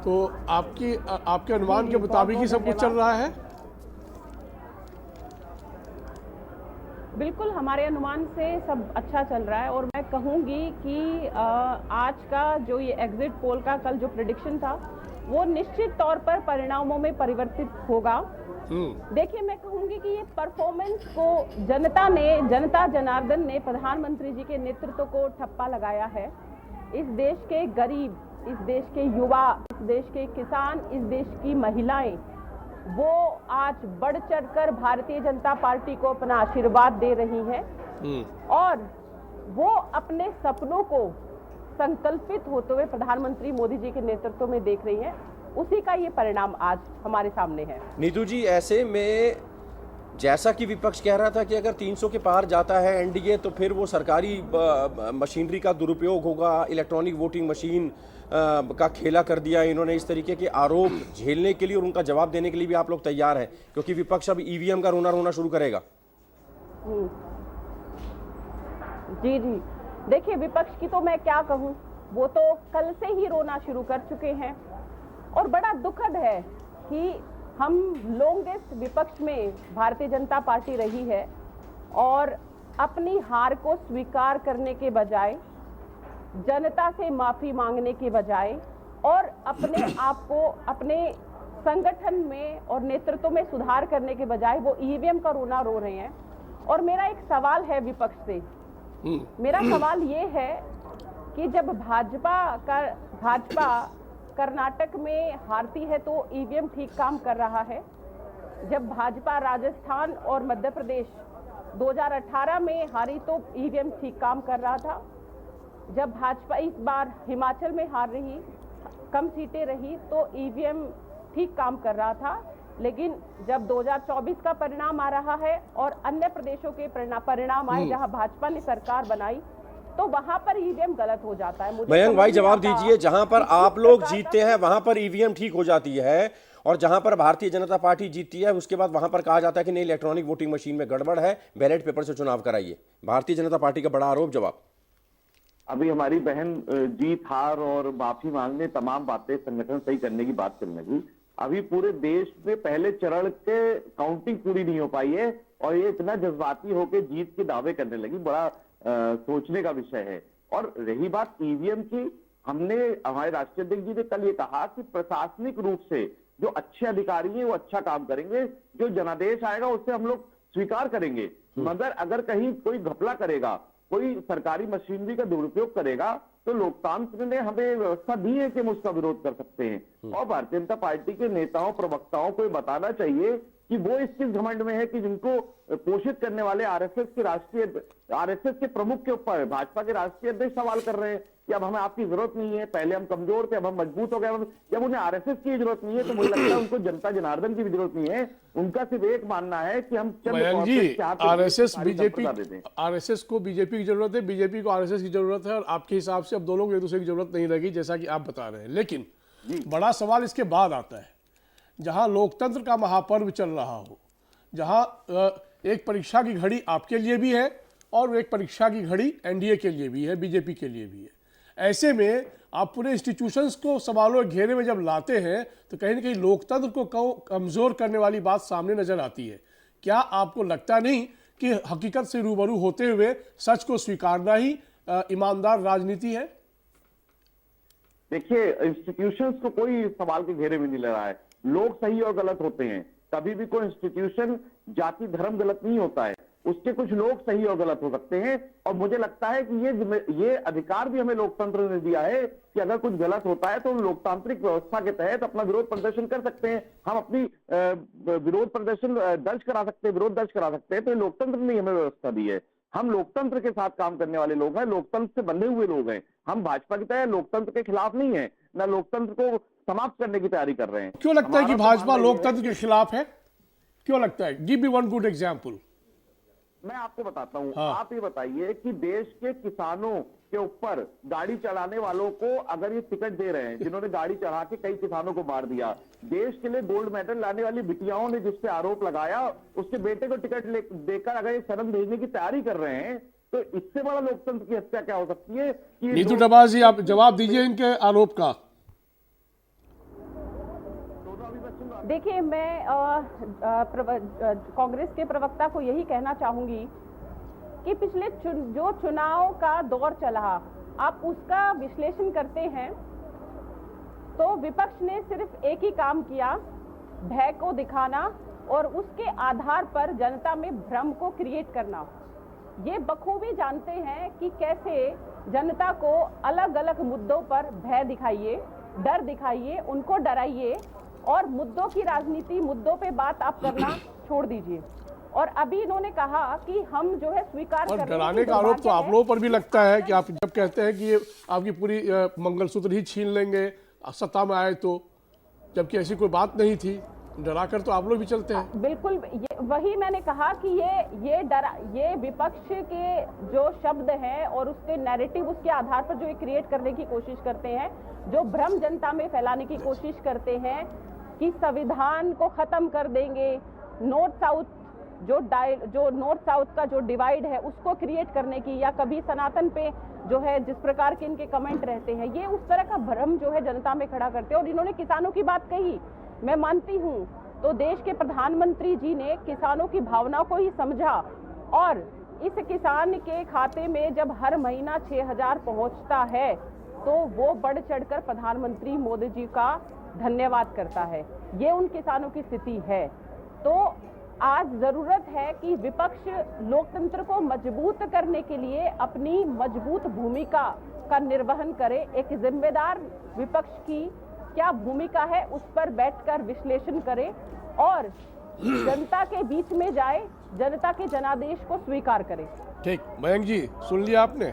तो आपके अनुमान जी, के बहुत मुताबिक ही बहुत सब कुछ चल धन्यवाद। रहा है? बिल्कुल हमारे अनुमान से सब अच्छा चल रहा है, और मैं कहूंगी कि आज का जो ये एग्जिट पोल का कल जो प्रिडिक्शन था वो निश्चित तौर पर परिणामों में परिवर्तित होगा। देखिए, मैं कहूंगी कि ये परफॉर्मेंस को जनता जनार्दन ने प्रधानमंत्री जी के नेतृत्व को ठप्पा लगाया है। इस देश के गरीब, इस देश के युवा, इस देश के किसान, इस देश की महिलाएं, वो आज बढ़ चढ़कर भारतीय जनता पार्टी को अपना आशीर्वाद दे रही हैं और वो अपने सपनों को संकल्पित होते हुए प्रधानमंत्री मोदी जी के नेतृत्व में देख रही हैं। उसी का ये परिणाम आज हमारे सामने है। नीतू जी, ऐसे में जैसा कि विपक्ष कह रहा था कि अगर 300 के पार जाता है एनडीए तो फिर वो सरकारी मशीनरी का दुरुपयोग होगा, इलेक्ट्रॉनिक वोटिंग मशीन का खेला कर दिया इन्होंने, इस तरीके के आरोप झेलने के लिए और उनका जवाब देने के लिए भी आप लोग तैयार हैं? क्योंकि विपक्ष अब ईवीएम का रोना शुरू करेगा। जी जी, देखिए, विपक्ष की तो मैं क्या कहूं, वो तो कल से ही रोना शुरू कर चुके हैं। और बड़ा दुखद है कि हम लॉन्गेस्ट विपक्ष में भारतीय जनता पार्टी रही है और अपनी हार को स्वीकार करने के बजाय, जनता से माफी मांगने के बजाय और अपने आप को, अपने संगठन में और नेतृत्व में सुधार करने के बजाय वो ईवीएम का रोना रो रहे हैं। और मेरा एक सवाल है विपक्ष से, मेरा सवाल ये है कि जब भाजपा कर्नाटक में हारती है तो ईवीएम ठीक काम कर रहा है, जब भाजपा राजस्थान और मध्य प्रदेश 2018 में हारी तो ईवीएम ठीक काम कर रहा था, जब भाजपा इस बार हिमाचल में हार रही, कम सीटें रही तो ईवीएम ठीक काम कर रहा था, लेकिन जब 2024 का परिणाम आ रहा है और अन्य प्रदेशों के परिणाम आए जहां भाजपा ने सरकार बनाई तो वहां पर ईवीएम गलत हो जाता है। मयंक भाई, जवाब दीजिए, जहां पर आप लोग जीतते हैं वहां पर ईवीएम ठीक हो जाती है और जहां पर भारतीय जनता पार्टी जीतती है उसके बाद वहां पर कहा जाता है कि नहीं, इलेक्ट्रॉनिक वोटिंग मशीन में गड़बड़ है, बैलेट पेपर से चुनाव कराइए। भारतीय जनता पार्टी का बड़ा आरोप। जवाब। अभी हमारी बहन जीत हार और माफी मांगने, तमाम बातें संगठन सही करने की बात करने लगी। अभी पूरे देश में पहले चरण के काउंटिंग पूरी नहीं हो पाई है और ये इतना जज्बाती होकर जीत के दावे करने लगी, बड़ा सोचने का विषय है। और रही बात ईवीएम की, हमारे राष्ट्रीय अध्यक्ष जी ने कल ये कहा कि प्रशासनिक रूप से जो अच्छे अधिकारी हैं वो अच्छा काम करेंगे, जो जनादेश आएगा उससे हम लोग स्वीकार करेंगे, मगर अगर कहीं कोई घपला करेगा, कोई सरकारी मशीनरी का दुरुपयोग करेगा तो लोकतंत्र ने हमें व्यवस्था दी है कि हम उसका विरोध कर सकते हैं। और भारतीय जनता पार्टी के नेताओं, प्रवक्ताओं को बताना चाहिए कि वो इस किस घमंड में है कि जिनको पोषित करने वाले आरएसएस के प्रमुख के ऊपर भाजपा के राष्ट्रीय अध्यक्ष सवाल कर रहे हैं कि अब हमें आपकी जरूरत नहीं है, पहले हम कमजोर थे अब हम मजबूत हो गए। जब उन्हें आरएसएस की जरूरत नहीं है तो मुझे लगता है उनको जनता जनार्दन की भी जरूरत नहीं है। उनका सिर्फ एक मानना है कि हम आरएसएस को बीजेपी की जरूरत है, बीजेपी को आरएसएस की जरूरत है, और आपके हिसाब से अब दोनों को एक दूसरे की जरूरत नहीं लगी, जैसा कि आप बता रहे हैं। लेकिन बड़ा सवाल इसके बाद आता है, जहां लोकतंत्र का महापर्व चल रहा हो, जहां एक परीक्षा की घड़ी आपके लिए भी है और एक परीक्षा की घड़ी एनडीए के लिए भी है, बीजेपी के लिए भी है। ऐसे में आप पूरे इंस्टीट्यूशंस को सवालों के घेरे में जब लाते हैं तो कहीं ना कहीं लोकतंत्र को कमजोर करने वाली बात सामने नजर आती है। क्या आपको लगता नहीं कि हकीकत से रूबरू होते हुए सच को स्वीकारना ही ईमानदार राजनीति है? देखिए, इंस्टीट्यूशंस को कोई सवाल के घेरे में नहीं ले रहा है। लोग सही और गलत होते हैं, कभी भी कोई इंस्टीट्यूशन जाति धर्म गलत नहीं होता है, उसके कुछ लोग सही और गलत हो सकते हैं। और मुझे लगता है कि ये अधिकार भी हमें लोकतंत्र ने दिया है कि अगर कुछ गलत होता है तो हम लोकतांत्रिक व्यवस्था के तहत अपना विरोध प्रदर्शन कर सकते हैं, हम अपनी विरोध प्रदर्शन दर्ज करा सकते हैं, विरोध दर्ज करा सकते हैं। तो लोकतंत्र ने हमें व्यवस्था दी है, हम लोकतंत्र के साथ काम करने वाले लोग हैं, लोकतंत्र से बंधे हुए लोग हैं। हम भाजपा की तरह लोकतंत्र के खिलाफ नहीं है, ना लोकतंत्र को समाप्त करने की तैयारी कर रहे हैं। क्यों लगता है कि भाजपा लोकतंत्र के खिलाफ है? क्यों लगता है? Give me one good example. मैं आपको बताता हूं। हाँ। आप ये बताइए कि देश के किसानों के ऊपर गाड़ी चढ़ाने वालों को अगर ये टिकट दे रहे हैं, जिन्होंने गाड़ी चढ़ा के कई किसानों को मार दिया, देश के लिए गोल्ड मेडल लाने वाली बिटियाओं ने जिस पे आरोप लगाया, उसके बेटे को टिकट देकर अगर ये सदन भेजने की तैयारी कर रहे हैं, तो इससे बड़ा लोकतंत्र की हत्या क्या हो सकती है? कि नीतू डबाज जी, आप जवाब दीजिए इनके आरोप का। देखिए, मैं कांग्रेस के प्रवक्ता को यही कहना चाहूंगी कि पिछले जो चुनाव का दौर चला, आप उसका विश्लेषण करते हैं तो विपक्ष ने सिर्फ एक ही काम किया, भय को दिखाना और उसके आधार पर जनता में भ्रम को क्रिएट करना। ये बखूबी जानते हैं कि कैसे जनता को अलग अलग मुद्दों पर भय दिखाइए, डर दिखाइए, उनको डराइए और मुद्दों की राजनीति, मुद्दों पे बात आप करना छोड़ दीजिए। और अभी इन्होंने कहा कि हम जो है स्वीकार और कर डराने का आरोप तो आप लोगों पर भी लगता है कि आप जब कहते हैं कि ये आपकी पूरी मंगलसूत्र ही छीन लेंगे सत्ता में आए तो, जबकि ऐसी कोई बात नहीं थी, डराकर तो आप लोग भी चलते हैं। बिल्कुल, वही मैंने कहा कि ये विपक्ष के जो शब्द हैं और उसके नैरेटिव, उसके आधार पर जो ये क्रिएट करने की कोशिश करते हैं, जो भ्रम जनता में फैलाने की कोशिश करते हैं कि संविधान को खत्म कर देंगे, नॉर्थ साउथ जो नॉर्थ साउथ का जो डिवाइड है उसको क्रिएट करने की, या कभी सनातन पे जो है जिस प्रकार के इनके कमेंट रहते हैं, ये उस तरह का भ्रम जो है जनता में खड़ा करते हैं। और इन्होंने किसानों की बात कही, मैं मानती हूँ, तो देश के प्रधानमंत्री जी ने किसानों की भावनाओं को ही समझा और इस किसान के खाते में जब हर महीना 6,000 पहुंचता है तो वो बढ़ चढ़कर प्रधानमंत्री मोदी जी का धन्यवाद करता है। ये उन किसानों की स्थिति है। तो आज जरूरत है कि विपक्ष लोकतंत्र को मजबूत करने के लिए अपनी मजबूत भूमिका का निर्वहन करे। एक जिम्मेदार विपक्ष की क्या भूमिका है उस पर बैठकर विश्लेषण करे और जनता के बीच में जाए, जनता के जनादेश को स्वीकार करे। ठीक, मयंक जी सुन लिया आपने।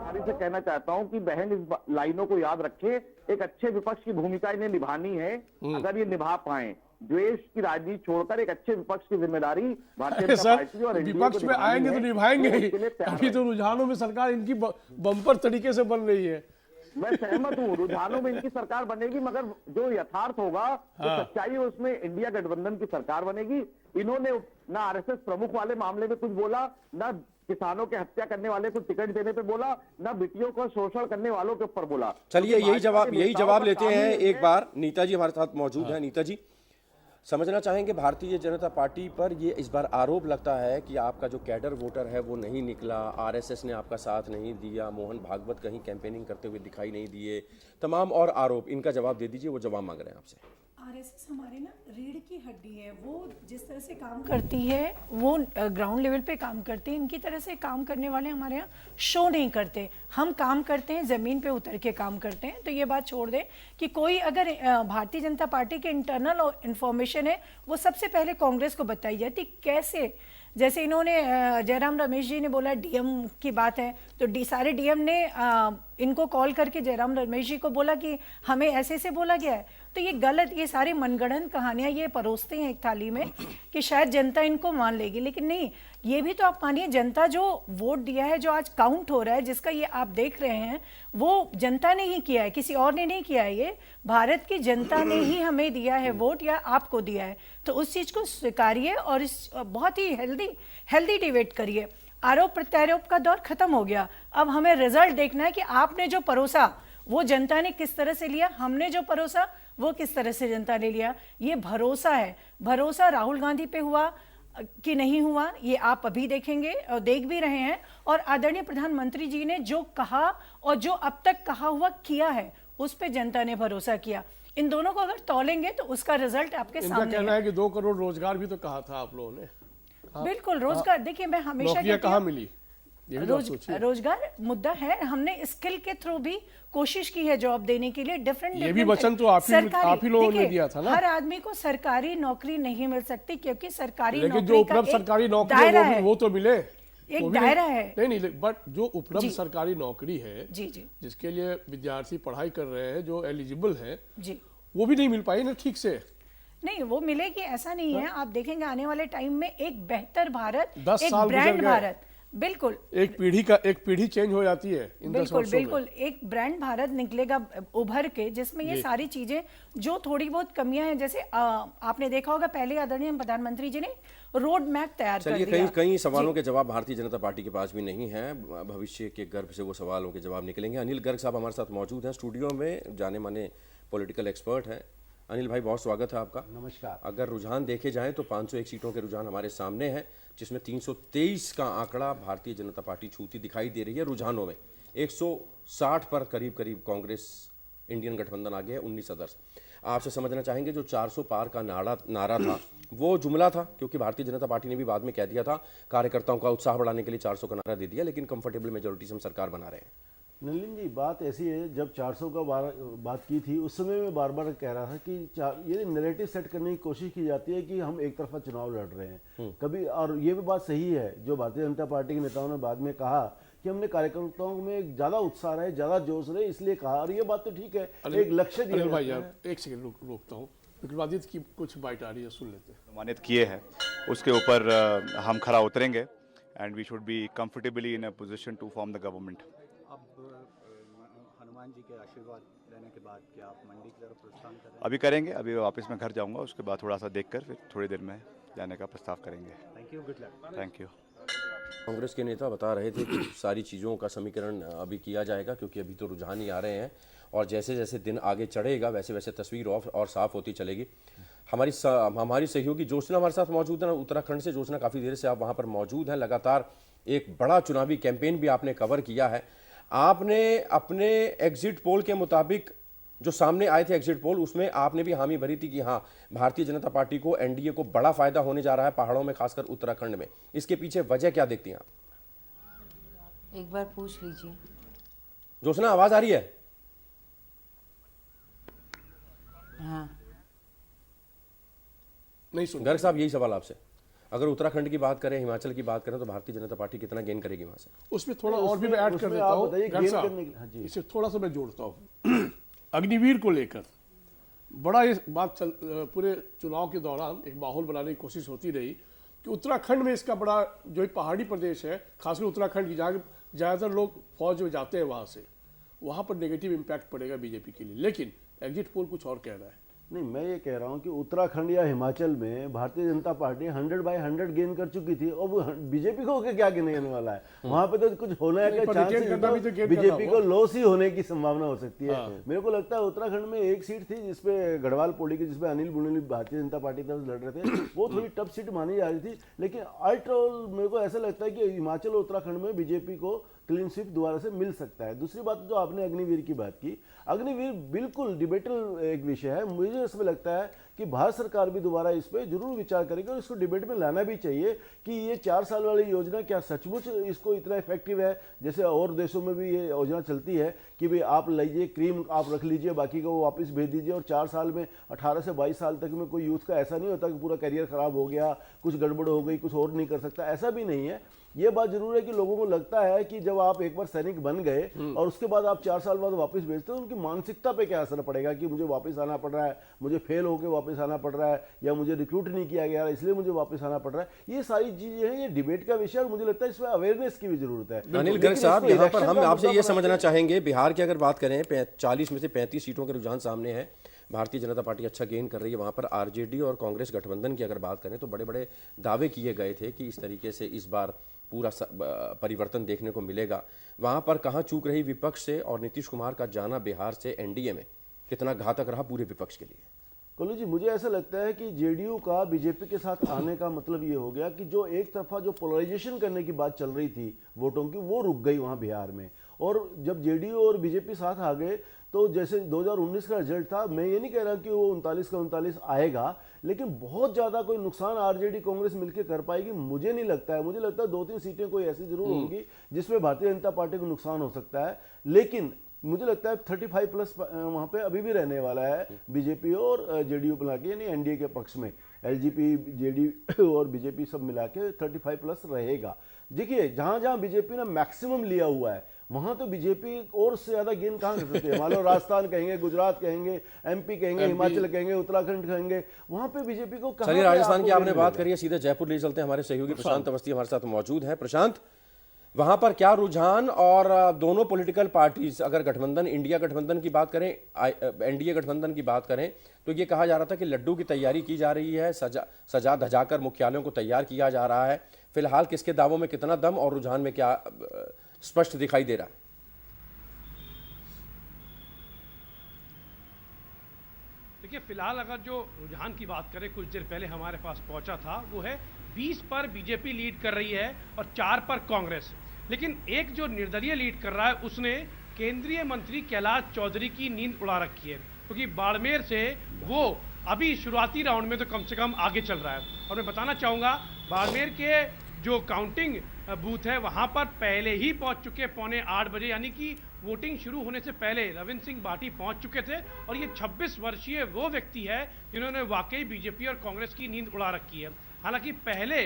से कहना चाहता हूं कि बहन इस लाइनों को याद रखे, एक अच्छे विपक्ष की भूमिका इन्हें निभानी है। अगर ये निभा पाए, द्वेष की राजनीति छोड़कर एक अच्छे विपक्ष की जिम्मेदारी भारतीय जनता पार्टी और विपक्ष में आएंगे तो निभाएंगे ही। अभी तो रुझानों में सरकार इनकी बम्पर तरीके से बन रही है। मैं सहमत हूँ, रुझानों में इनकी सरकार बनेगी, मगर जो यथार्थ होगा, जो सच्चाई है, उसमें इंडिया गठबंधन की सरकार बनेगी। इन्होंने ना आरएसएस प्रमुख वाले मामले में कुछ बोला, ना किसानों के हत्या करने वाले को टिकट देने पे बोला, ना बेटियों को शोषण करने वालों के ऊपर बोला। चलिए यही जवाब लेते हैं एक बार। नीता जी हमारे साथ मौजूद हैं। नीता जी, समझना चाहेंगे, भारतीय जनता पार्टी पर ये इस बार आरोप लगता है कि आपका जो कैडर वोटर है वो नहीं निकला, आरएसएस ने आपका साथ नहीं दिया, मोहन भागवत कहीं कैंपेनिंग करते हुए दिखाई नहीं दिए, तमाम और आरोप। इनका जवाब दे दीजिए, वो जवाब मांग रहे हैं आपसे। आरएसएस हमारे ना रीढ़ की हड्डी है, वो जिस तरह से काम करती है वो ग्राउंड लेवल पे काम करती है। इनकी तरह से काम करने वाले हमारे यहाँ शो नहीं करते। हम काम करते हैं, ज़मीन पे उतर के काम करते हैं। तो ये बात छोड़ दें कि कोई अगर भारतीय जनता पार्टी के इंटरनल इंफॉर्मेशन है वो सबसे पहले कांग्रेस को बताई जाती। कैसे? जैसे इन्होंने जयराम रमेश जी ने बोला डीएम की बात है, तो सारे डीएम ने इनको कॉल करके जयराम रमेश जी को बोला कि हमें ऐसे से बोला गया है। तो ये गलत, ये सारी मनगढ़ंत कहानियां ये परोसते हैं एक थाली में कि शायद जनता इनको मान लेगी, लेकिन नहीं। ये भी तो आप मानिए, जनता जो वोट दिया है, जो आज काउंट हो रहा है, जिसका ये आप देख रहे हैं, वो जनता ने ही किया है, किसी और ने नहीं किया है। ये भारत की जनता ने ही हमें दिया है वोट, या आपको दिया है। तो उस चीज को स्वीकारिए और इस बहुत ही हेल्दी डिबेट करिए। आरोप प्रत्यारोप का दौर खत्म हो गया। अब हमें रिजल्ट देखना है कि आपने जो परोसा वो जनता ने किस तरह से लिया, हमने जो परोसा वो किस तरह से जनता ने लिया। ये भरोसा है। भरोसा राहुल गांधी पे हुआ कि नहीं हुआ, ये आप अभी देखेंगे और देख भी रहे हैं। और आदरणीय प्रधानमंत्री जी ने जो कहा और जो अब तक कहा हुआ किया है, उस पे जनता ने भरोसा किया। इन दोनों को अगर तोलेंगे तो उसका रिजल्ट आपके सामने है। कहना है कि 2 करोड़ रोजगार भी तो कहा था आप लोगों ने। बिल्कुल, रोजगार देखिए, मैं हमेशा कहाँ मिली, रोजगार मुद्दा है। हमने स्किल के थ्रू भी कोशिश की है जॉब देने के लिए। डिफरेंट ये भी वचन तो आप ही लोगों ने दिया था ना। हर आदमी को सरकारी नौकरी नहीं मिल सकती, क्योंकि सरकारी लेकिन जो उपलब्ध सरकारी नौकरी वो तो मिले, एक दायरा है। नहीं, बट जो उपलब्ध सरकारी नौकरी है जी, जिसके लिए विद्यार्थी पढ़ाई कर रहे हैं, जो एलिजिबल है जी, वो भी नहीं मिल पाई ना ठीक से। नहीं, वो मिलेगी ऐसा नहीं है। आप देखेंगे आने वाले टाइम में एक बेहतर भारत, 10 एक साल ब्रांड भारत, बिल्कुल एक पीढ़ी चेंज हो जाती है इन 10 वर्षों में। बिल्कुल एक ब्रांड भारत निकलेगा उभर के, जिसमें ये सारी चीजें जो थोड़ी बहुत कमियां हैं, जैसे आपने देखा होगा पहले आदरणीय प्रधानमंत्री जी ने रोड मैप तैयार कर दिया। कई सवालों के जवाब भारतीय जनता पार्टी के पास भी नहीं है। भविष्य के गर्भ से वो सवालों के जवाब निकलेंगे। अनिल गर्ग साहब हमारे साथ मौजूद हैं स्टूडियो में, जाने माने पॉलिटिकल एक्सपर्ट हैं। अनिल भाई, बहुत स्वागत है आपका। नमस्कार। अगर रुझान देखे जाएं तो 501 सीटों के रुझान हमारे सामने हैं, जिसमें 323 का आंकड़ा भारतीय जनता पार्टी छूती दिखाई दे रही है। रुझानों में 160 पर करीब करीब कांग्रेस इंडियन गठबंधन आ गया है, 19 सदस्य। आपसे समझना चाहेंगे जो 400 पार का नारा था वो जुमला था, क्योंकि भारतीय जनता पार्टी ने भी बाद में कह दिया था कार्यकर्ताओं का उत्साह बढ़ाने के लिए 400 का नारा दे दिया, लेकिन कंफर्टेबल मेजोरिटी से हम सरकार बना रहे हैं। नलिन जी, बात ऐसी है, जब 400 का बात की थी उस समय मैं बार बार कह रहा था कि ये नैरेटिव सेट करने की कोशिश की जाती है कि हम एक तरफा चुनाव लड़ रहे हैं कभी, और ये भी बात सही है जो भारतीय जनता पार्टी के नेताओं ने बाद में कहा कि हमने कार्यकर्ताओं में ज्यादा उत्साह रहे, ज्यादा जोश रहे, इसलिए कहा, और ये बात तो ठीक है, एक लक्ष्य दिया भाई जाता है। यार एक सेकंड रोकता हूँ, विक्रमादित्य की कुछ बाइट आ रही है, सुन लेते हैं। अनुमानित किए हैं उसके ऊपर हम खरा उतरेंगे and we should be comfortably in a position to form the government. अब हनुमान जी के आशीर्वाद लेने के बाद क्या आप मंडी की तरफ प्रस्थान कर रहे हैं? अभी करेंगे, अभी वापस मैं घर जाऊंगा, उसके बाद थोड़ा सा देखकर फिर थोड़ी देर में जाने का प्रस्ताव करेंगे। Thank you, good luck. Thank you. Congress के नेता बता रहे थे कि सारी चीज़ों का समीकरण अभी किया जाएगा, क्योंकि अभी तो रुझान ही आ रहे हैं और जैसे जैसे दिन आगे चढ़ेगा वैसे वैसे तस्वीर और साफ होती चलेगी। हमारी सहयोगी ज्योत्सना हमारे साथ मौजूद है उत्तराखंड से। ज्योत्सना, काफ़ी देर से आप वहाँ पर मौजूद हैं, लगातार एक बड़ा चुनावी कैंपेन भी आपने कवर किया है। आपने अपने एग्जिट पोल के मुताबिक जो सामने आए थे एग्जिट पोल, उसमें आपने भी हामी भरी थी कि हाँ, भारतीय जनता पार्टी को, एनडीए को बड़ा फायदा होने जा रहा है पहाड़ों में, खासकर उत्तराखंड में। इसके पीछे वजह क्या देखती हैं आप? एक बार पूछ लीजिए। ज्योत्सना, आवाज आ रही है? हाँ, नहीं सुन। गर्ग साहब, यही सवाल आपसे। अगर उत्तराखंड की बात करें, हिमाचल की बात करें, तो भारतीय जनता पार्टी कितना गेन करेगी वहां से? उसमें थोड़ा और भी मैं ऐड कर देता हूँ, इसे थोड़ा सा मैं जोड़ता हूँ। अग्निवीर को लेकर बड़ा ये बात पूरे चुनाव के दौरान एक माहौल बनाने की कोशिश होती रही कि उत्तराखंड में इसका बड़ा जो पहाड़ी प्रदेश है, खासकर उत्तराखंड की, जहाँ ज़्यादातर लोग फौज में जाते हैं, वहाँ पर नेगेटिव इम्पैक्ट पड़ेगा बीजेपी के लिए। लेकिन एग्जिट पोल कुछ और कह रहा है। नहीं, मैं ये कह रहा हूँ कि उत्तराखंड या हिमाचल में भारतीय जनता पार्टी 100/100 गेन कर चुकी थी, और वो बीजेपी को क्या गेन करने वाला है? वहां पे तो कुछ होने का चांस है, बीजेपी को लॉस ही होने की संभावना हो सकती है। मेरे को लगता है उत्तराखंड में एक सीट थी जिसपे गढ़वाल पौड़ी की, जिसपे अनिल बुनेली भारतीय जनता पार्टी तरफ लड़ रहे थे, वो थोड़ी टफ सीट मानी जा रही थी। लेकिन अल्ट्रोल मेरे को ऐसा लगता है कि हिमाचल और उत्तराखंड में बीजेपी को क्लीन स्वीप दोबारा से मिल सकता है। दूसरी बात, जो आपने अग्निवीर की बात की, अग्निवीर बिल्कुल डिबेटल एक विषय है। मुझे इसमें लगता है कि भारत सरकार भी दोबारा इस पर जरूर विचार करेगी और इसको डिबेट में लाना भी चाहिए कि ये 4 साल वाली योजना क्या सचमुच इसको इतना इफेक्टिव है, जैसे और देशों में भी ये योजना चलती है कि भाई आप लीजिए, क्रीम आप रख लीजिए, बाकी को वापस भेज दीजिए, और 4 साल में 18 से 22 साल तक में कोई यूथ का ऐसा नहीं होता कि पूरा करियर खराब हो गया, कुछ गड़बड़ हो गई, कुछ और नहीं कर सकता, ऐसा भी नहीं है। ये बात जरूर है कि लोगों को लगता है कि जब आप एक बार सैनिक बन गए और उसके बाद आप 4 साल बाद वापस भेजते हो, उनकी मानसिकता पे क्या असर पड़ेगा कि मुझे वापस आना पड़ रहा है, मुझे फेल होकर वापस आना पड़ रहा है, या मुझे रिक्रूट नहीं किया गया इसलिए मुझे वापस आना पड़ रहा है। ये सारी चीजें हैं, ये डिबेट का विषय, और मुझे लगता है इसमें अवेयरनेस की भी जरूरत है। अनिल गर्ग साहब, यहाँ पर हम आपसे ये समझना चाहेंगे, बिहार की अगर बात करें, 40 में से 35 सीटों के रुझान सामने है, भारतीय जनता पार्टी अच्छा गेन कर रही है। वहाँ पर आरजेडी और कांग्रेस गठबंधन की अगर बात करें तो बड़े बड़े दावे किए गए थे कि इस तरीके से इस बार पूरा परिवर्तन देखने को मिलेगा। वहाँ पर कहाँ चूक रही विपक्ष से, और नीतीश कुमार का जाना बिहार से एनडीए में कितना घातक रहा पूरे विपक्ष के लिए? कोलू जी, मुझे ऐसा लगता है कि जेडीयू का बीजेपी के साथ आने का मतलब ये हो गया कि जो एक तरफा जो पोलराइजेशन करने की बात चल रही थी वोटों की, वो रुक गई वहाँ बिहार में। और जब जेडीयू और बीजेपी साथ आ गए तो जैसे 2019 का रिजल्ट था, मैं ये नहीं कह रहा कि वो 39 का 39 आएगा, लेकिन बहुत ज़्यादा कोई नुकसान आरजेडी कांग्रेस मिलकर कर पाएगी मुझे नहीं लगता है। मुझे लगता है 2-3 सीटें कोई ऐसी जरूर होंगी जिसमें भारतीय जनता पार्टी को नुकसान हो सकता है, लेकिन मुझे लगता है 35+ वहाँ पे अभी भी रहने वाला है बीजेपी और जेडीयू मिला के, यानी एनडीए के पक्ष में एलजेपी, जेडीयू और बीजेपी सब मिला के 35+ रहेगा। देखिए, जहाँ जहाँ बीजेपी ने मैक्सिमम लिया हुआ है वहां तो बीजेपी और से ज्यादा गेन कहां कर सकती है। मान लो राजस्थान कहेंगे, गुजरात कहेंगे, एमपी कहेंगे, हिमाचल कहेंगे, उत्तराखंड कहेंगे, वहां पे बीजेपी को कहां। चलिए, राजस्थान की आपने बात करी है, सीधे जयपुर ले चलते हैं। हमारे सहयोगी प्रशांत अवस्थी हमारे साथ मौजूद हैं। प्रशांत, वहां पर क्या रुझान, और दोनों पॉलिटिकल पार्टीज, अगर गठबंधन, इंडिया गठबंधन की बात करें, एनडीए गठबंधन की बात करें, तो ये कहा जा रहा था कि लड्डू की तैयारी की जा रही है, सजा धजाकर मुख्यालयों को तैयार किया जा रहा है। फिलहाल किसके दावों में कितना दम, और रुझान में क्या स्पष्ट दिखाई दे रहा है? देखिए फिलहाल अगर जो रुझान की बात करें, कुछ देर पहले हमारे पास पहुंचा था, वो है 20 पर बीजेपी लीड कर रही है और 4 पर कांग्रेस। लेकिन एक जो निर्दलीय लीड कर रहा है उसने केंद्रीय मंत्री कैलाश चौधरी की नींद उड़ा रखी है, क्योंकि बाड़मेर से वो अभी शुरुआती राउंड में तो कम से कम आगे चल रहा है। और मैं बताना चाहूँगा बाड़मेर के जो काउंटिंग बूथ है वहाँ पर पहले ही पहुँच चुके 7:45 बजे, यानी कि वोटिंग शुरू होने से पहले रविंद्र सिंह भाटी पहुंच चुके थे। और ये 26 वर्षीय वो व्यक्ति है जिन्होंने वाकई बीजेपी और कांग्रेस की नींद उड़ा रखी है। हालांकि पहले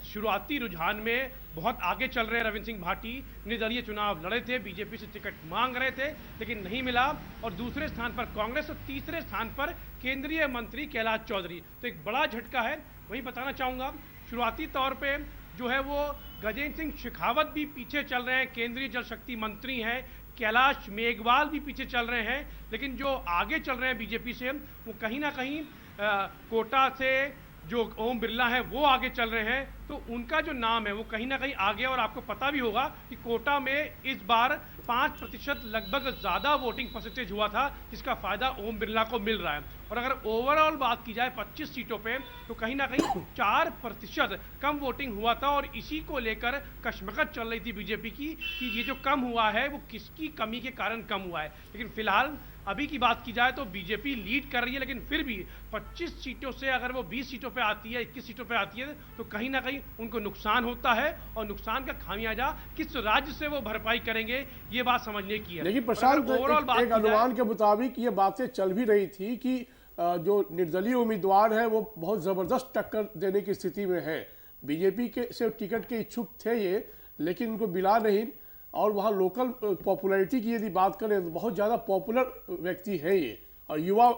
शुरुआती रुझान में बहुत आगे चल रहे रविंद्र सिंह भाटी निर्दलीय चुनाव लड़े थे, बीजेपी से टिकट मांग रहे थे लेकिन नहीं मिला। और दूसरे स्थान पर कांग्रेस और तीसरे स्थान पर केंद्रीय मंत्री कैलाश चौधरी। तो एक बड़ा झटका है। वहीं बताना चाहूँगा शुरुआती तौर पे जो है वो गजेंद्र सिंह शेखावत भी पीछे चल रहे हैं, केंद्रीय जल शक्ति मंत्री हैं, कैलाश मेघवाल भी पीछे चल रहे हैं। लेकिन जो आगे चल रहे हैं बीजेपी से वो कहीं ना कहीं कोटा से जो ओम बिरला है वो आगे चल रहे हैं, तो उनका जो नाम है वो कहीं ना कहीं आगे। और आपको पता भी होगा कि कोटा में इस बार 5% लगभग ज़्यादा वोटिंग परसेंटेज हुआ था, जिसका फ़ायदा ओम बिरला को मिल रहा है। और अगर ओवरऑल बात की जाए 25 सीटों पे, तो कहीं ना कहीं 4% कम वोटिंग हुआ था और इसी को लेकर कशमकश चल रही थी बीजेपी की कि ये जो कम हुआ है वो किसकी कमी के कारण कम हुआ है। लेकिन फिलहाल अभी की बात की जाए तो बीजेपी लीड कर रही है, लेकिन फिर भी 25 सीटों से अगर वो 20 सीटों पे आती है, 21 सीटों पे आती है, तो कहीं ना कहीं उनको नुकसान होता है। और नुकसान का खामियाजा किस राज्य से वो भरपाई करेंगे, ये बात समझने की है। लेकिन प्रशांत, एक अनुमान के मुताबिक ये बातें चल भी रही थी कि जो निर्दलीय उम्मीदवार है वो बहुत जबरदस्त टक्कर देने की स्थिति में है। बीजेपी के से टिकट के इच्छुक थे ये, लेकिन उनको मिला नहीं। और वहाँ लोकल पॉपुलैरिटी की यदि बात करें तो बहुत ज़्यादा पॉपुलर व्यक्ति है ये, और युवा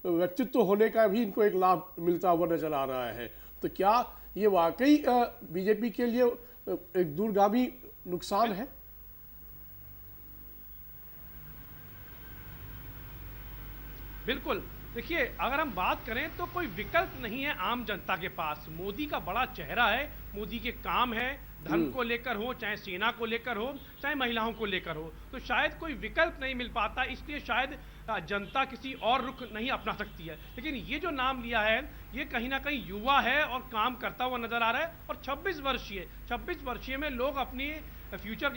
व्यक्तित्व होने का भी इनको एक लाभ मिलता हुआ नजर आ रहा है। तो क्या ये वाकई बीजेपी के लिए एक दूरगामी नुकसान है? बिल्कुल। देखिए अगर हम बात करें तो कोई विकल्प नहीं है आम जनता के पास। मोदी का बड़ा चेहरा है, मोदी के काम है, धर्म को लेकर हो, चाहे सेना को लेकर हो, चाहे महिलाओं को लेकर हो, तो शायद कोई विकल्प नहीं मिल पाता, इसलिए शायद जनता किसी और रुख नहीं अपना सकती है। लेकिन ये जो नाम लिया है ये कहीं ना कहीं युवा है और काम करता हुआ नजर आ रहा है। और 26 वर्षीय में लोग अपनी फ्यूचर के